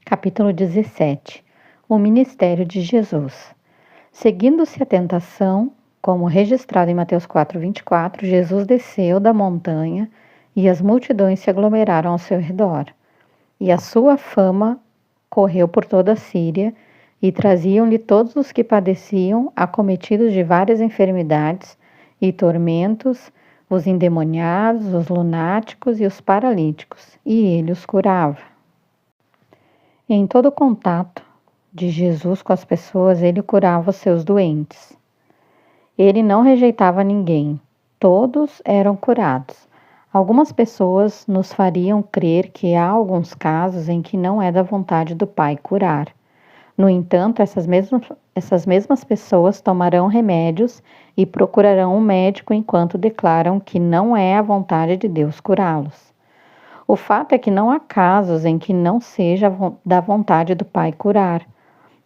Capítulo 17. O ministério de Jesus. Seguindo-se a tentação, como registrado em Mateus 4:24, Jesus desceu da montanha e as multidões se aglomeraram ao seu redor. E a sua fama correu por toda a Síria, e traziam-lhe todos os que padeciam, acometidos de várias enfermidades e tormentos, os endemoniados, os lunáticos e os paralíticos, e ele os curava. Em todo contato de Jesus com as pessoas, ele curava os seus doentes. Ele não rejeitava ninguém, todos eram curados. Algumas pessoas nos fariam crer que há alguns casos em que não é da vontade do Pai curar. No entanto, essas mesmas pessoas tomarão remédios e procurarão um médico enquanto declaram que não é a vontade de Deus curá-los. O fato é que não há casos em que não seja da vontade do Pai curar.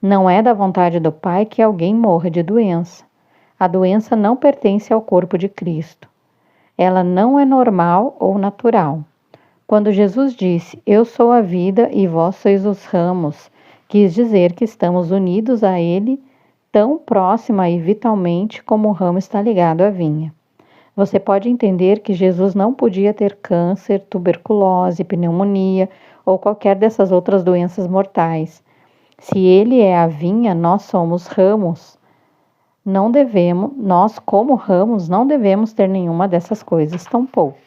Não é da vontade do Pai que alguém morra de doença. A doença não pertence ao corpo de Cristo. Ela não é normal ou natural. Quando Jesus disse, "Eu sou a vida e vós sois os ramos", quis dizer que estamos unidos a Ele tão próxima e vitalmente como o ramo está ligado à vinha. Você pode entender que Jesus não podia ter câncer, tuberculose, pneumonia ou qualquer dessas outras doenças mortais. Se Ele é a vinha, nós somos ramos. Nós, como ramos, não devemos ter nenhuma dessas coisas, tampouco.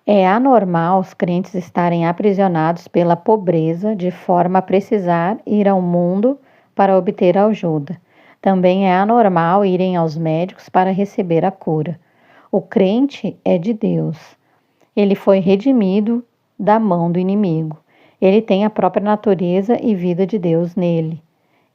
É anormal os crentes estarem aprisionados pela pobreza de forma a precisar ir ao mundo para obter ajuda. Também é anormal irem aos médicos para receber a cura. O crente é de Deus. Ele foi redimido da mão do inimigo. Ele tem a própria natureza e vida de Deus nele.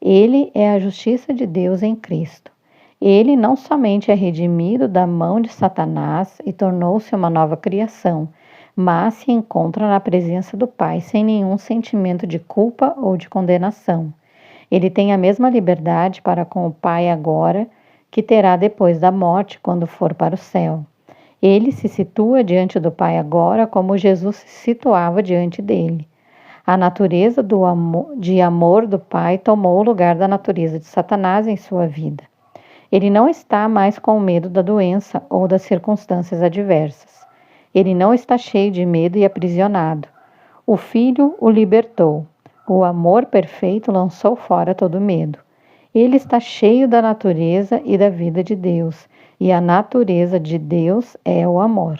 Ele é a justiça de Deus em Cristo. Ele não somente é redimido da mão de Satanás e tornou-se uma nova criação, mas se encontra na presença do Pai sem nenhum sentimento de culpa ou de condenação. Ele tem a mesma liberdade para com o Pai agora que terá depois da morte, quando for para o céu. Ele se situa diante do Pai agora como Jesus se situava diante dele. A natureza de amor do Pai tomou o lugar da natureza de Satanás em sua vida. Ele não está mais com medo da doença ou das circunstâncias adversas. Ele não está cheio de medo e aprisionado. O Filho o libertou. O amor perfeito lançou fora todo medo. Ele está cheio da natureza e da vida de Deus, e a natureza de Deus é o amor.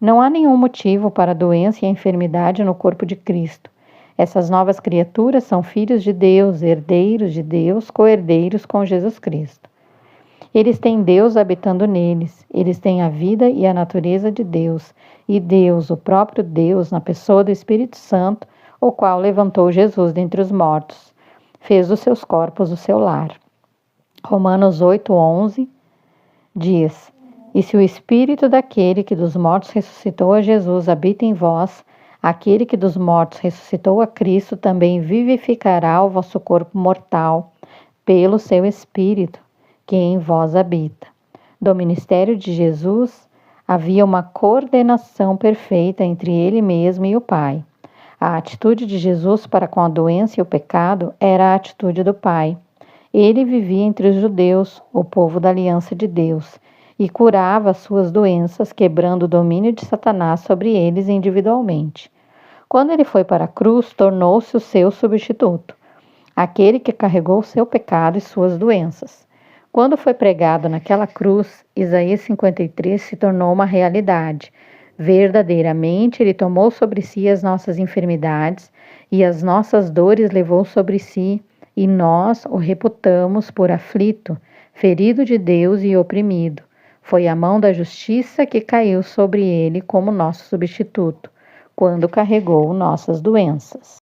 Não há nenhum motivo para a doença e a enfermidade no corpo de Cristo. Essas novas criaturas são filhos de Deus, herdeiros de Deus, co-herdeiros com Jesus Cristo. Eles têm Deus habitando neles, eles têm a vida e a natureza de Deus, e Deus, o próprio Deus, na pessoa do Espírito Santo, o qual levantou Jesus dentre os mortos, fez dos seus corpos o seu lar. Romanos 8:11 diz, "E se o Espírito daquele que dos mortos ressuscitou a Jesus habita em vós, aquele que dos mortos ressuscitou a Cristo também vivificará o vosso corpo mortal pelo seu Espírito, que em vós habita." Do ministério de Jesus havia uma coordenação perfeita entre ele mesmo e o Pai. A atitude de Jesus para com a doença e o pecado era a atitude do Pai. Ele vivia entre os judeus, o povo da aliança de Deus, e curava as suas doenças, quebrando o domínio de Satanás sobre eles individualmente. Quando ele foi para a cruz, tornou-se o seu substituto, aquele que carregou o seu pecado e suas doenças. Quando foi pregado naquela cruz, Isaías 53 se tornou uma realidade. Verdadeiramente, ele tomou sobre si as nossas enfermidades e as nossas dores levou sobre si, e nós o reputamos por aflito, ferido de Deus e oprimido. Foi a mão da justiça que caiu sobre ele como nosso substituto, quando carregou nossas doenças.